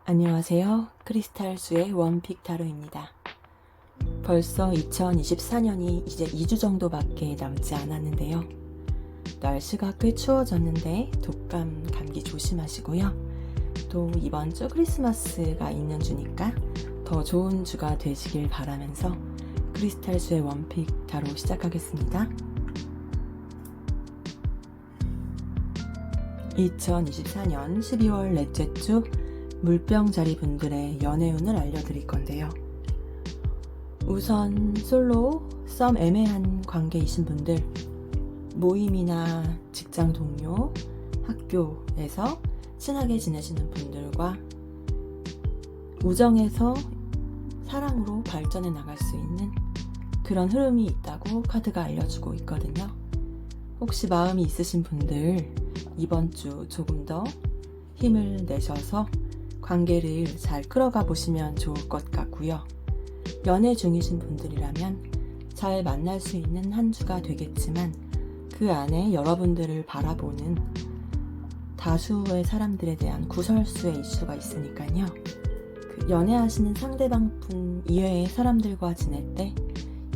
안녕하세요. 크리스탈수의 원픽 타로입니다. 벌써 2024년이 이제 2주 정도밖에 남지 않았는데요. 날씨가 꽤 추워졌는데 독감, 감기 조심하시고요. 또 이번 주 크리스마스가 있는 주니까 더 좋은 주가 되시길 바라면서 크리스탈수의 원픽 타로 시작하겠습니다. 2024년 12월 넷째 주 물병자리 분들의 연애운을 알려드릴 건데요. 우선 솔로, 썸 애매한 관계이신 분들, 모임이나 직장 동료, 학교에서 친하게 지내시는 분들과 우정에서 사랑으로 발전해 나갈 수 있는 그런 흐름이 있다고 카드가 알려주고 있거든요. 혹시 마음이 있으신 분들 이번 주 조금 더 힘을 내셔서 관계를 잘 끌어가 보시면 좋을 것 같고요. 연애 중이신 분들이라면 잘 만날 수 있는 한 주가 되겠지만 그 안에 여러분들을 바라보는 다수의 사람들에 대한 구설수의 이슈가 있으니까요. 연애하시는 상대방 분 이외의 사람들과 지낼 때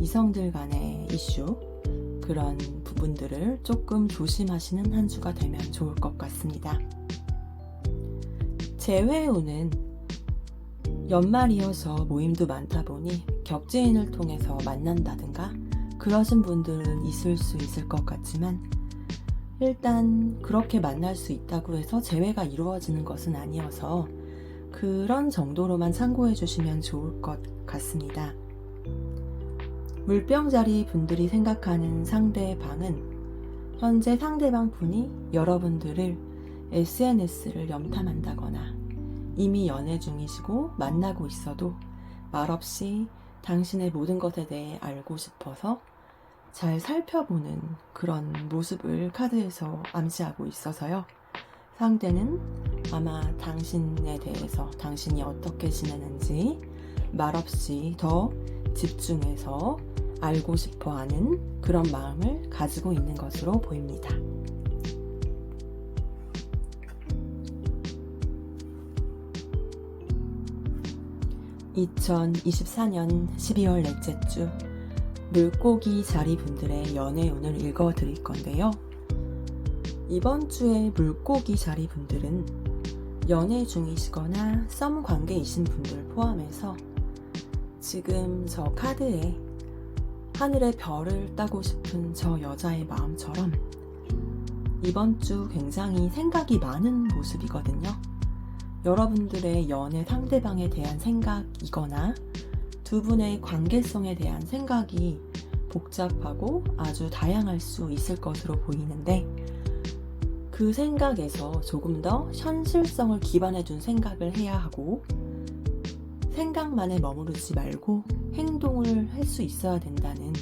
이성들 간의 이슈, 그런 부분들을 조금 조심하시는 한 주가 되면 좋을 것 같습니다. 재회운은 연말이어서 모임도 많다 보니 격지인을 통해서 만난다든가 그러신 분들은 있을 수 있을 것 같지만 일단 그렇게 만날 수 있다고 해서 재회가 이루어지는 것은 아니어서 그런 정도로만 참고해 주시면 좋을 것 같습니다. 물병자리 분들이 생각하는 상대방은 현재 상대방 분이 여러분들을 SNS를 염탐한다거나 이미 연애 중이시고 만나고 있어도 말없이 당신의 모든 것에 대해 알고 싶어서 잘 살펴보는 그런 모습을 카드에서 암시하고 있어서요. 상대는 아마 당신에 대해서 당신이 어떻게 지내는지 말없이 더 집중해서 알고 싶어 하는 그런 마음을 가지고 있는 것으로 보입니다. (2024년 12월) 넷째 주 물고기 자리 분들의 연애운을 읽어드릴 건데요. 이번 주에 물고기 자리 분들은 연애 중이시거나 썸 관계이신 분들 포함해서 지금 저 카드에 하늘의 별을 따고 싶은 저 여자의 마음처럼 이번 주 굉장히 생각이 많은 모습이거든요. 여러분들의 연애 상대방에 대한 생각이거나 두 분의 관계성에 대한 생각이 복잡하고 아주 다양할 수 있을 것으로 보이는데 그 생각에서 조금 더 현실성을 기반해 둔 생각을 해야 하고 생각만에 머무르지 말고 행동을 할 수 있어야 된다는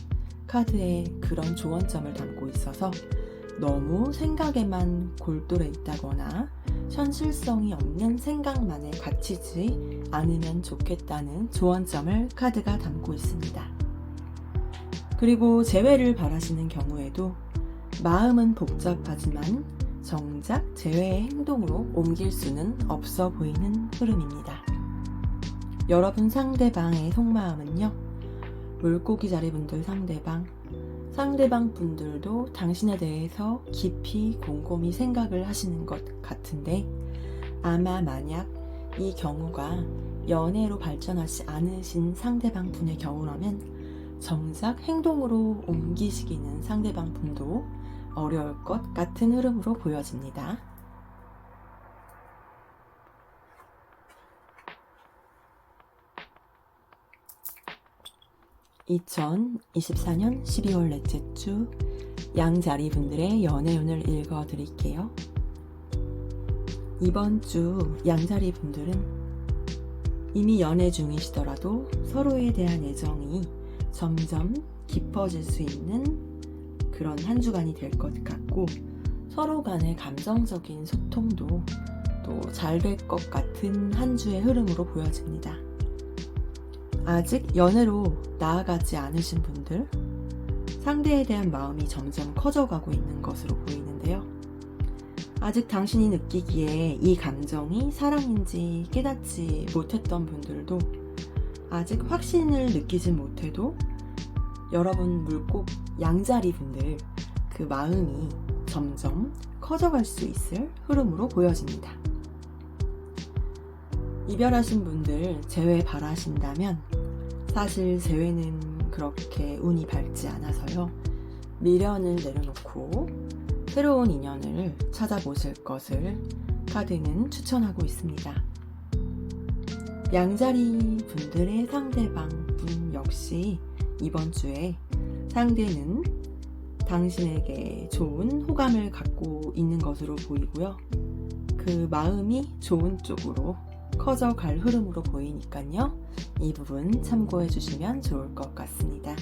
카드에 그런 조언점을 담고 있어서 너무 생각에만 골똘해 있다거나 현실성이 없는 생각만에 갇히지 않으면 좋겠다는 조언점을 카드가 담고 있습니다. 그리고 재회를 바라시는 경우에도 마음은 복잡하지만 정작 재회의 행동으로 옮길 수는 없어 보이는 흐름입니다. 여러분 상대방의 속마음은요, 물고기 자리 분들 상대방 분들도 당신에 대해서 깊이 곰곰이 생각을 하시는 것 같은데 아마 만약 이 경우가 연애로 발전하지 않으신 상대방 분의 경우라면 정작 행동으로 옮기시기는 상대방 분도 어려울 것 같은 흐름으로 보여집니다. (2024년 12월) 넷째 주 양자리 분들의 연애운을 읽어드릴게요. 이번 주 양자리 분들은 이미 연애 중이시더라도 서로에 대한 애정이 점점 깊어질 수 있는 그런 한 주간이 될 것 같고 서로 간의 감정적인 소통도 또 잘 될 것 같은 한 주의 흐름으로 보여집니다. 아직 연애로 나아가지 않으신 분들, 상대에 대한 마음이 점점 커져가고 있는 것으로 보이는데요. 아직 당신이 느끼기에 이 감정이 사랑인지 깨닫지 못했던 분들도 아직 확신을 느끼지 못해도 여러분 물고 양자리 분들 그 마음이 점점 커져갈 수 있을 흐름으로 보여집니다. 이별하신 분들 재회 바라신다면 사실 재회는 그렇게 운이 밝지 않아서요. 미련을 내려놓고 새로운 인연을 찾아보실 것을 카드는 추천하고 있습니다. 양자리 분들의 상대방 분 역시 이번 주에 상대는 당신에게 좋은 호감을 갖고 있는 것으로 보이고요. 그 마음이 좋은 쪽으로 커져갈 흐름으로 보이니까요. 이 부분 참고해 주시면 좋을 것 같습니다.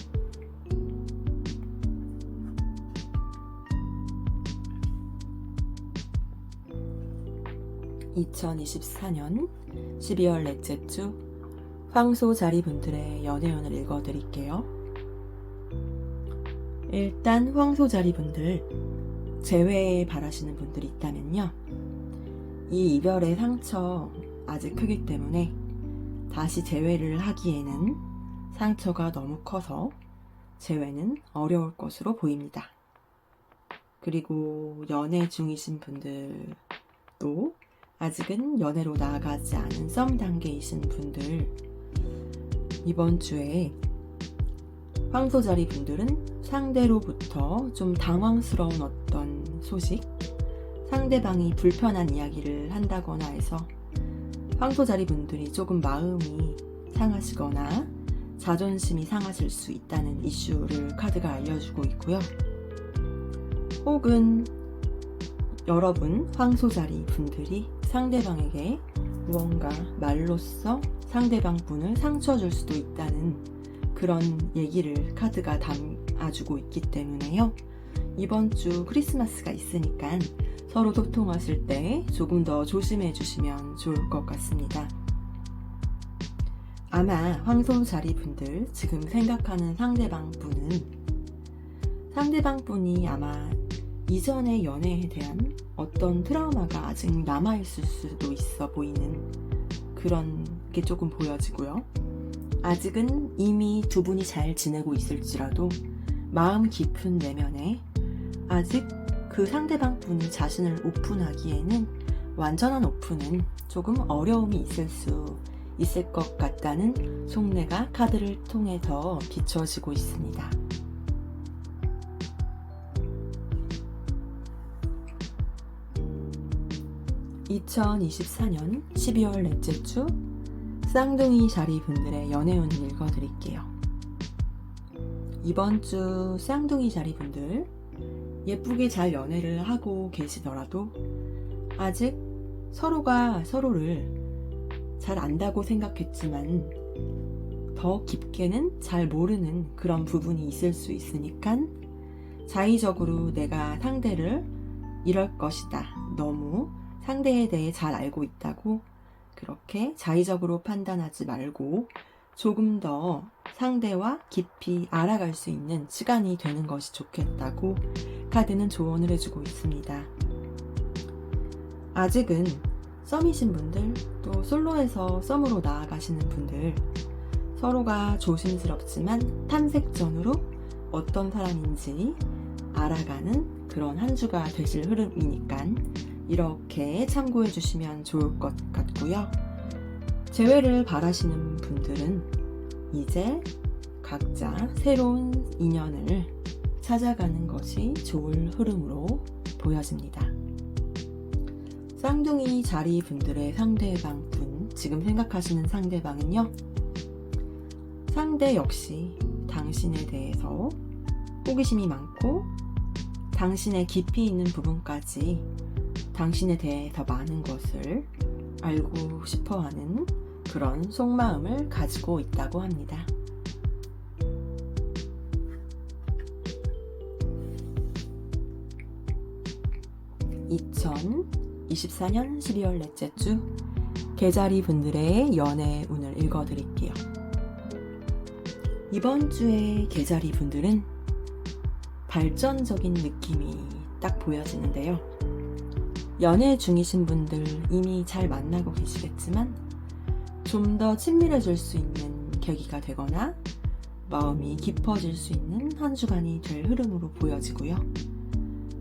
(2024년 12월 넷째 주) 황소자리 분들의 연애운을 읽어드릴게요. 일단 황소자리 분들 재회 바라시는 분들이 있다면요. 이 이별의 상처 아직 크기 때문에 다시 재회를 하기에는 상처가 너무 커서 재회는 어려울 것으로 보입니다. 그리고 연애 중이신 분들도 아직은 연애로 나아가지 않은 썸 단계이신 분들 이번 주에 황소자리 분들은 상대로부터 좀 당황스러운 어떤 소식, 상대방이 불편한 이야기를 한다거나 해서 황소자리 분들이 조금 마음이 상하시거나 자존심이 상하실 수 있다는 이슈를 카드가 알려주고 있고요. 혹은 여러분 황소자리 분들이 상대방에게 무언가 말로써 상대방 분을 상처 줄 수도 있다는 그런 얘기를 카드가 담아주고 있기 때문에요. 이번 주 크리스마스가 있으니까 서로 소통하실 때 조금 더 조심해 주시면 좋을 것 같습니다. 아마 황소자리 분들 지금 생각하는 상대방 분이 아마 이전의 연애에 대한 어떤 트라우마가 아직 남아있을 수도 있어 보이는 그런 게 조금 보여지고요. 아직은 이미 두 분이 잘 지내고 있을지라도 마음 깊은 내면에 아직 그 상대방 분이 자신을 오픈하기에는 완전한 오픈은 조금 어려움이 있을 것 같다는 속내가 카드를 통해서 비춰지고 있습니다. (2024년 12월 넷째 주) 쌍둥이 자리 분들의 연애운을 읽어드릴게요. 이번 주 쌍둥이 자리 분들 예쁘게 잘 연애를 하고 계시더라도 아직 서로가 서로를 잘 안다고 생각했지만 더 깊게는 잘 모르는 그런 부분이 있을 수 있으니까 자의적으로 내가 상대를 이럴 것이다, 너무 상대에 대해 잘 알고 있다고 그렇게 자의적으로 판단하지 말고 조금 더 상대와 깊이 알아갈 수 있는 시간이 되는 것이 좋겠다고 카드는 조언을 해주고 있습니다. 아직은 썸이신 분들, 또 솔로에서 썸으로 나아가시는 분들 서로가 조심스럽지만 탐색전으로 어떤 사람인지 알아가는 그런 한 주가 되실 흐름이니까 이렇게 참고해 주시면 좋을 것 같고요. 재회를 바라시는 분들은 이제 각자 새로운 인연을 찾아가는 것이 좋을 흐름으로 보여집니다. 쌍둥이 자리 분들의 상대방 분, 지금 생각하시는 상대방은요, 상대 역시 당신에 대해서 호기심이 많고 당신의 깊이 있는 부분까지 당신에 대해 더 많은 것을 알고 싶어하는 그런 속마음을 가지고 있다고 합니다. (2024년 12월 넷째 주) 개자리 분들의 연애 운을 읽어드릴게요. 이번 주에 개자리 분들은 발전적인 느낌이 딱 보여지는데요. 연애 중이신 분들 이미 잘 만나고 계시겠지만 좀 더 친밀해질 수 있는 계기가 되거나 마음이 깊어질 수 있는 한 주간이 될 흐름으로 보여지고요.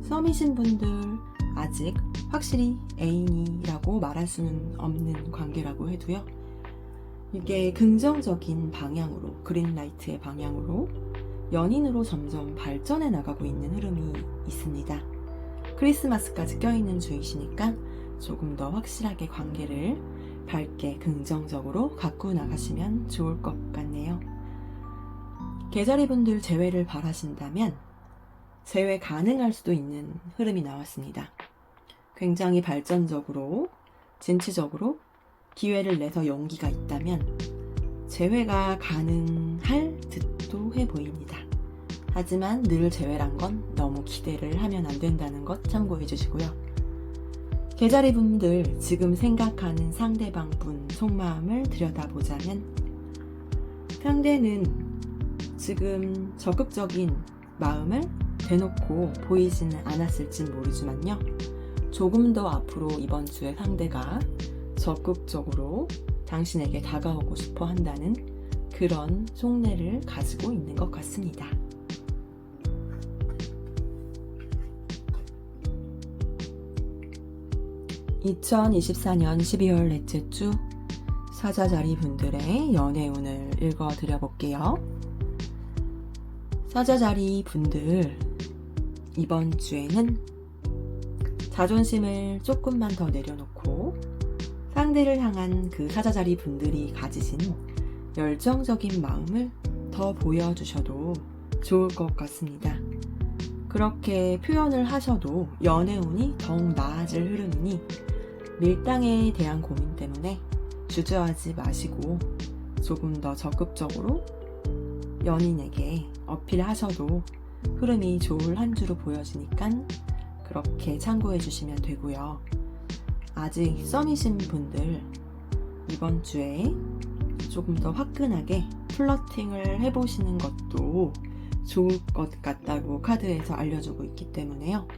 썸이신 분들 아직 확실히 애인이라고 말할 수는 없는 관계라고 해도요. 이게 긍정적인 방향으로, 그린라이트의 방향으로 연인으로 점점 발전해 나가고 있는 흐름이 있습니다. 크리스마스까지 껴있는 주이시니까 조금 더 확실하게 관계를 밝게 긍정적으로 가꾸어 나가시면 좋을 것 같네요. 계자리분들 재회를 바라신다면 재회 가능할 수도 있는 흐름이 나왔습니다. 굉장히 발전적으로, 진취적으로 기회를 내서 용기가 있다면 재회가 가능할 듯도 해 보입니다. 하지만 늘 재회란 건 너무 기대를 하면 안 된다는 것 참고해 주시고요. 계자리 분들 지금 생각하는 상대방 분 속마음을 들여다보자면 상대는 지금 적극적인 마음을 대놓고 보이지는 않았을진 모르지만요. 조금 더 앞으로 이번 주에 상대가 적극적으로 당신에게 다가오고 싶어 한다는 그런 속내를 가지고 있는 것 같습니다. (2024년 12월 넷째 주) 사자자리 분들의 연애운을 읽어드려 볼게요. 사자자리 분들, 이번 주에는 자존심을 조금만 더 내려놓고 상대를 향한 그 사자자리 분들이 가지신 열정적인 마음을 더 보여주셔도 좋을 것 같습니다. 그렇게 표현을 하셔도 연애운이 더욱 나아질 흐름이니 밀당에 대한 고민 때문에 주저하지 마시고 조금 더 적극적으로 연인에게 어필하셔도 흐름이 좋을 한 주로 보여지니까 그렇게 참고해 주시면 되고요. 아직 썸이신 분들 이번 주에 조금 더 화끈하게 플러팅을 해보시는 것도 좋을 것 같다고 카드에서 알려주고 있기 때문에요.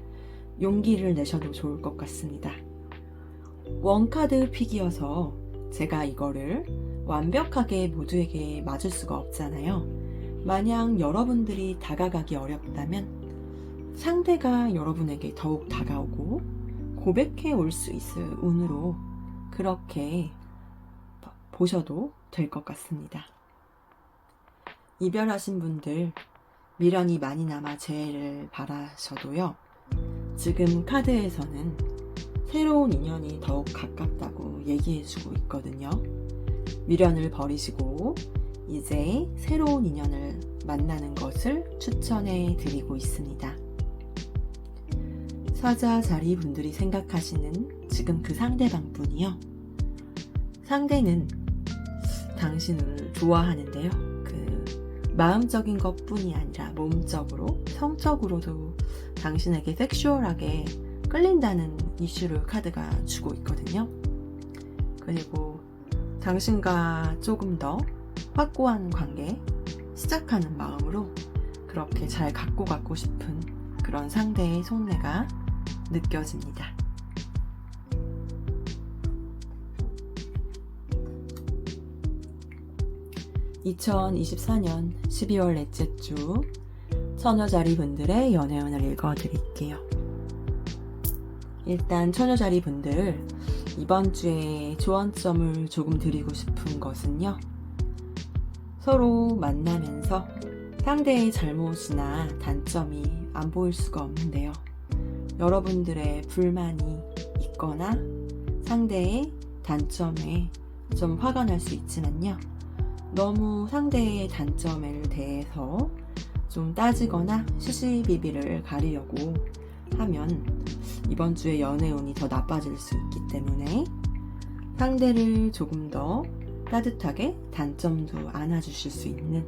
용기를 내셔도 좋을 것 같습니다. 원카드 픽이어서 제가 이거를 완벽하게 모두에게 맞을 수가 없잖아요. 만약 여러분들이 다가가기 어렵다면 상대가 여러분에게 더욱 다가오고 고백해 올 수 있을 운으로 그렇게 보셔도 될 것 같습니다. 이별하신 분들 미련이 많이 남아 재회를 바라셔도요. 지금 카드에서는 새로운 인연이 더욱 가깝다고 얘기해주고 있거든요. 미련을 버리시고 이제 새로운 인연을 만나는 것을 추천해 드리고 있습니다. 사자자리 분들이 생각하시는 지금 그 상대방 분이요. 상대는 당신을 좋아하는데요. 그 마음적인 것 뿐이 아니라 몸적으로, 성적으로도 당신에게 섹슈얼하게 끌린다는 이슈를 카드가 주고 있거든요. 그리고 당신과 조금 더 확고한 관계 시작하는 마음으로 그렇게 잘 갖고 가고 싶은 그런 상대의 속내가 느껴집니다. (2024년 12월 넷째 주) 처녀자리 분들의 연애운을 읽어드릴게요. 일단 처녀자리 분들 이번 주에 조언점을 조금 드리고 싶은 것은요. 서로 만나면서 상대의 잘못이나 단점이 안 보일 수가 없는데요. 여러분들의 불만이 있거나 상대의 단점에 좀 화가 날 수 있지만요. 너무 상대의 단점에 대해서 좀 따지거나 시시비비를 가리려고 하면 이번 주에 연애운이 더 나빠질 수 있기 때문에 상대를 조금 더 따뜻하게 단점도 안아주실 수 있는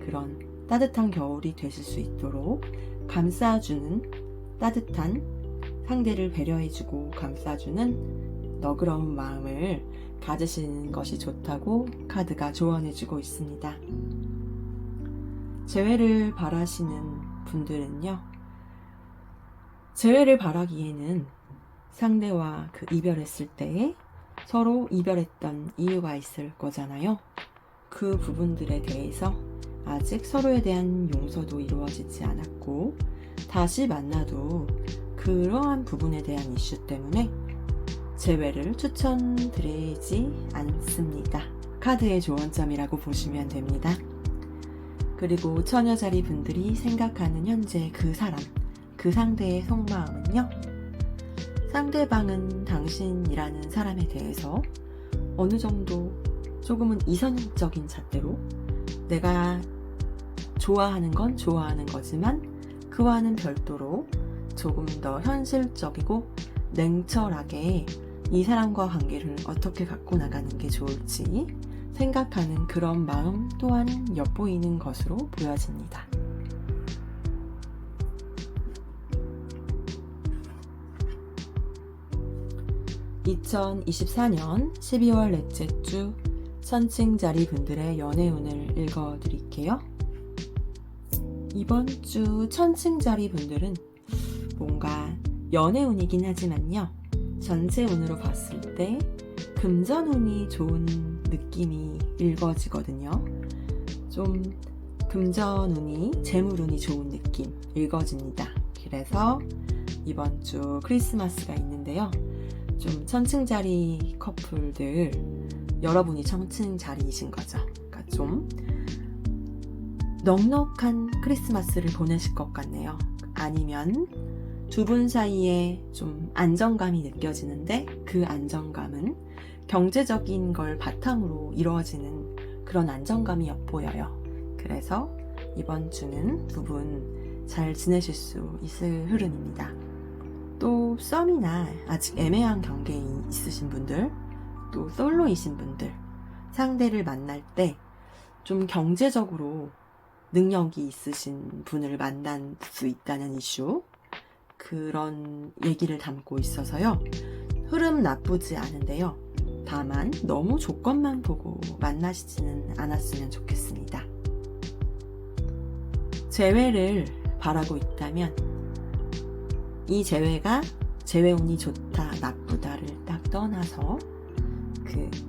그런 따뜻한 겨울이 되실 수 있도록 감싸주는 따뜻한 상대를 배려해주고 감싸주는 너그러운 마음을 가지시는 것이 좋다고 카드가 조언해주고 있습니다. 재회를 바라시는 분들은요. 재회를 바라기에는 상대와 그 이별했을 때 서로 이별했던 이유가 있을 거잖아요. 그 부분들에 대해서 아직 서로에 대한 용서도 이루어지지 않았고 다시 만나도 그러한 부분에 대한 이슈 때문에 재회를 추천드리지 않습니다. 카드의 조언점이라고 보시면 됩니다. 그리고 처녀자리 분들이 생각하는 현재 그 사람, 그 상대의 속마음은요. 상대방은 당신이라는 사람에 대해서 어느 정도 조금은 이성적인 잣대로 내가 좋아하는 건 좋아하는 거지만 그와는 별도로 조금 더 현실적이고 냉철하게 이 사람과 관계를 어떻게 갖고 나가는 게 좋을지 생각하는 그런 마음 또한 엿보이는 것으로 보여집니다. (2024년 12월 넷째 주) 천칭자리 분들의 연애운을 읽어드릴게요. 이번 주 천칭자리 분들은 뭔가 연애운이긴 하지만요. 전체 운으로 봤을 때 금전운이 좋은 느낌이 읽어지거든요. 좀 금전운이, 재물운이 좋은 느낌 읽어집니다. 그래서 이번 주 크리스마스가 있는데요. 좀 천칭자리 커플들, 여러분이 천칭자리이신 거죠. 그러니까 좀 넉넉한 크리스마스를 보내실 것 같네요. 아니면 두 분 사이에 좀 안정감이 느껴지는데 그 안정감은 경제적인 걸 바탕으로 이루어지는 그런 안정감이 엿보여요. 그래서 이번 주는 두 분 잘 지내실 수 있을 흐름입니다. 또 썸이나 아직 애매한 관계에 있으신 분들, 또 솔로이신 분들, 상대를 만날 때 좀 경제적으로 능력이 있으신 분을 만날 수 있다는 이슈, 그런 얘기를 담고 있어서요. 흐름 나쁘지 않은데요. 다만 너무 조건만 보고 만나시지는 않았으면 좋겠습니다. 재회를 바라고 있다면 이 재회가 재회운이 좋다 나쁘다를 딱 떠나서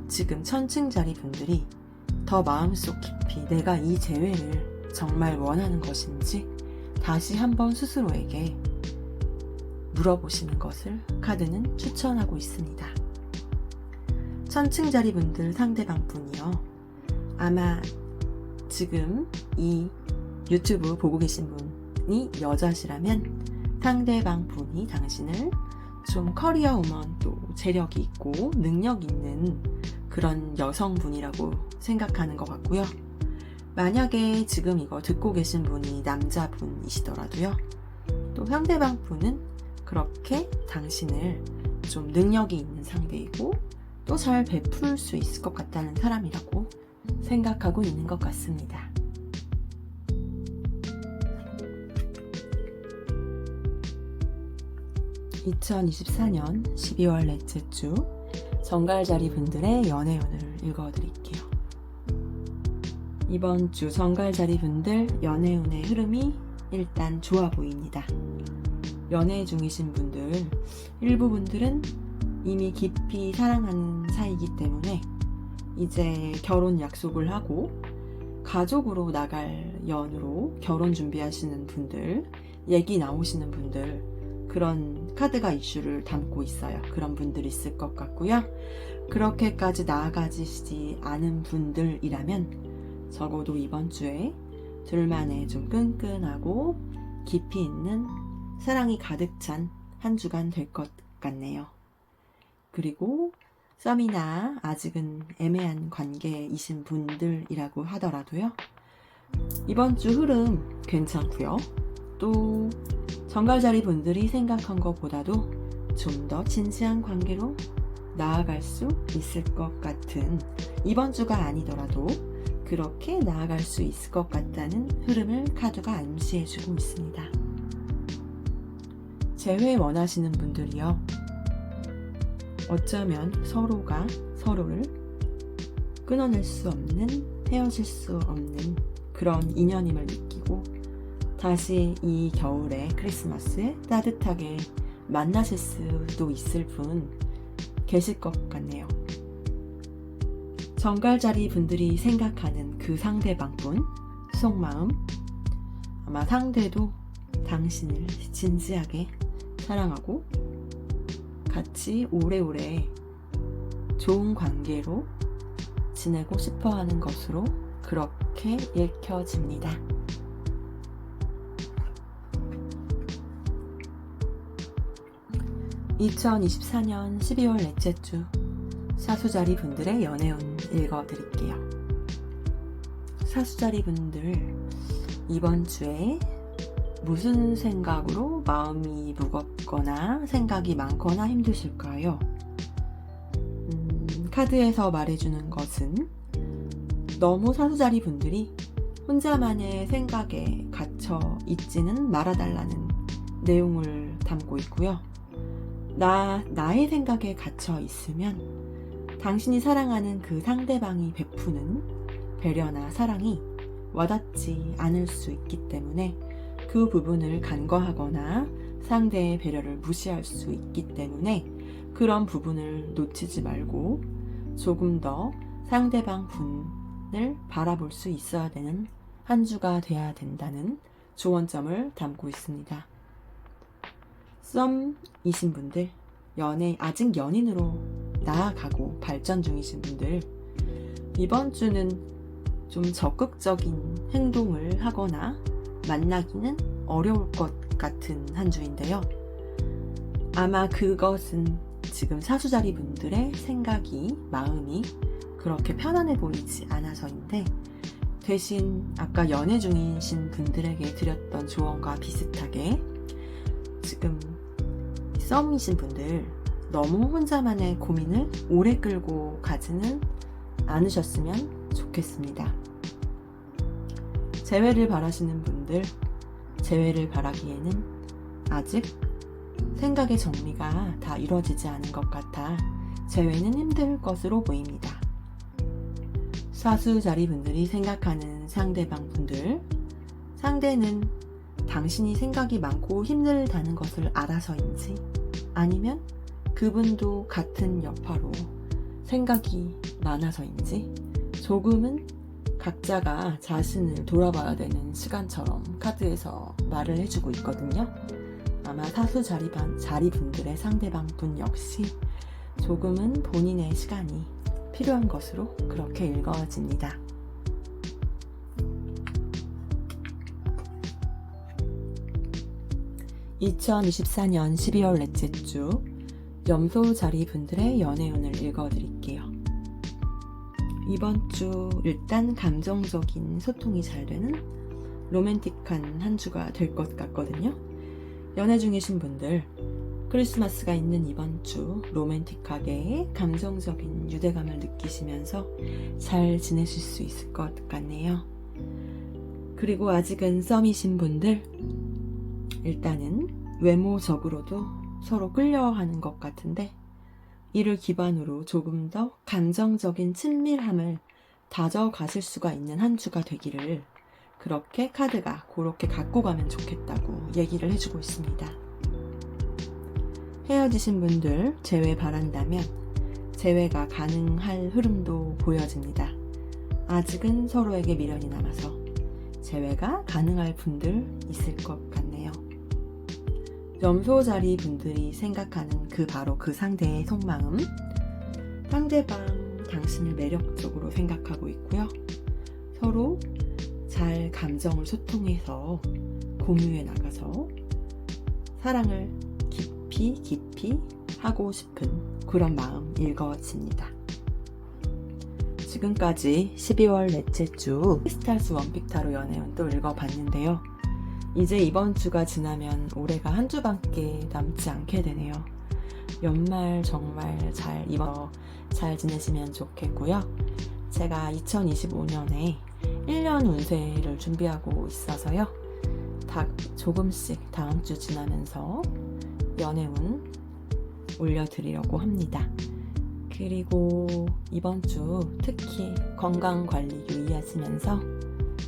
지금 천칭자리 분들이 더 마음속 깊이 내가 이 재회를 정말 원하는 것인지 다시 한번 스스로에게 물어보시는 것을 카드는 추천하고 있습니다. 천칭자리 분들 상대방 분이요. 아마 지금 이 유튜브 보고 계신 분이 여자시라면 상대방 분이 당신을 좀 커리어 우먼, 또 재력이 있고 능력 있는 그런 여성분이라고 생각하는 것 같고요. 만약에 지금 이거 듣고 계신 분이 남자분이시더라도요. 또 상대방 분은 그렇게 당신을 좀 능력이 있는 상대이고 또 잘 베풀 수 있을 것 같다는 사람이라고 생각하고 있는 것 같습니다. (2024년 12월 넷째 주) 정갈자리 분들의 연애운을 읽어드릴게요. 이번 주 정갈자리 분들 연애운의 흐름이 일단 좋아 보입니다. 연애 중이신 분들, 일부 분들은 이미 깊이 사랑하는 사이이기 때문에 이제 결혼 약속을 하고 가족으로 나갈 연으로 결혼 준비하시는 분들, 얘기 나오시는 분들, 그런 카드가 이슈를 담고 있어요. 그런 분들 있을 것 같고요. 그렇게까지 나아가시지 않은 분들이라면 적어도 이번 주에 둘만의 좀 끈끈하고 깊이 있는 사랑이 가득 찬 한 주간 될 것 같네요. 그리고 썸이나 아직은 애매한 관계이신 분들이라고 하더라도요. 이번 주 흐름 괜찮고요. 또 정갈자리 분들이 생각한 것보다도 좀 더 진지한 관계로 나아갈 수 있을 것 같은, 이번 주가 아니더라도 그렇게 나아갈 수 있을 것 같다는 흐름을 카드가 암시해주고 있습니다. 재회 원하시는 분들이요. 어쩌면 서로가 서로를 끊어낼 수 없는, 헤어질 수 없는 그런 인연임을 느끼고 다시 이 겨울에 크리스마스에 따뜻하게 만나실 수도 있을 분 계실 것 같네요. 정갈자리 분들이 생각하는 그 상대방분 속마음, 아마 상대도 당신을 진지하게 사랑하고 같이 오래오래 좋은 관계로 지내고 싶어 하는 것으로 그렇게 읽혀집니다. (2024년 12월 넷째 주) 사수자리 분들의 연애운 읽어드릴게요. 사수자리 분들, 이번 주에 무슨 생각으로 마음이 무겁거나 생각이 많거나 힘드실까요? 카드에서 말해주는 것은 너무 사수자리 분들이 혼자만의 생각에 갇혀 있지는 말아달라는 내용을 담고 있고요. 나의 생각에 갇혀 있으면 당신이 사랑하는 그 상대방이 베푸는 배려나 사랑이 와닿지 않을 수 있기 때문에 그 부분을 간과하거나 상대의 배려를 무시할 수 있기 때문에 그런 부분을 놓치지 말고 조금 더 상대방 분을 바라볼 수 있어야 되는 한 주가 돼야 된다는 조언점을 담고 있습니다. 썸이신 분들, 아직 연인으로 나아가고 발전 중이신 분들, 이번 주는 좀 적극적인 행동을 하거나 만나기는 어려울 것 같은 한 주인데요. 아마 그것은 지금 사수자리 분들의 생각이, 마음이 그렇게 편안해 보이지 않아서인데, 대신 아까 연애 중이신 분들에게 드렸던 조언과 비슷하게 지금 썸이신 분들 너무 혼자만의 고민을 오래 끌고 가지는 않으셨으면 좋겠습니다. 재회를 바라시는 분들, 재회를 바라기에는 아직 생각의 정리가 다 이루어지지 않은 것 같아 재회는 힘들 것으로 보입니다. 사수자리 분들이 생각하는 상대방 분들, 상대는 당신이 생각이 많고 힘들다는 것을 알아서인지, 아니면 그분도 같은 여파로 생각이 많아서인지 조금은 각자가 자신을 돌아봐야 되는 시간처럼 카드에서 말을 해주고 있거든요. 아마 사수자리 분들의 상대방 분 역시 조금은 본인의 시간이 필요한 것으로 그렇게 읽어집니다. (2024년 12월 넷째 주) 염소자리 분들의 연애운을 읽어드릴게요. 이번 주 일단 감정적인 소통이 잘 되는 로맨틱한 한 주가 될 것 같거든요. 연애 중이신 분들, 크리스마스가 있는 이번 주 로맨틱하게 감정적인 유대감을 느끼시면서 잘 지내실 수 있을 것 같네요. 그리고 아직은 썸이신 분들, 일단은 외모적으로도 서로 끌려하는 것 같은데 이를 기반으로 조금 더 감정적인 친밀함을 다져가실 수가 있는 한 주가 되기를 그렇게 카드가 그렇게 갖고 가면 좋겠다고 얘기를 해주고 있습니다. 헤어지신 분들 재회 바란다면 재회가 가능할 흐름도 보여집니다. 아직은 서로에게 미련이 남아서 재회가 가능할 분들 있을 것 같네요. 염소자리 분들이 생각하는 바로 그 상대의 속마음, 상대방 당신을 매력적으로 생각하고 있고요. 서로 잘 감정을 소통해서 공유해 나가서 사랑을 깊이 하고 싶은 그런 마음 읽어집니다. 지금까지 12월 넷째 주 크리스탈스 원픽타로 연애운 또 읽어봤는데요. 이제 이번 주가 지나면 올해가 한 주밖에 남지 않게 되네요. 연말 정말 잘 지내시면 좋겠고요. 제가 2025년에 1년 운세를 준비하고 있어서요. 조금씩 다음 주 지나면서 연애운 올려드리려고 합니다. 그리고 이번 주 특히 건강관리 유의하시면서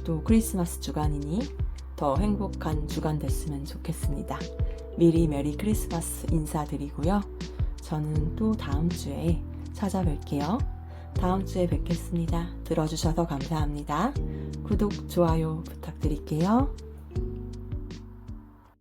또 크리스마스 주간이니 더 행복한 주간 됐으면 좋겠습니다. 미리 메리 크리스마스 인사드리고요. 저는 또 다음 주에 찾아뵐게요. 다음 주에 뵙겠습니다. 들어주셔서 감사합니다. 구독, 좋아요 부탁드릴게요.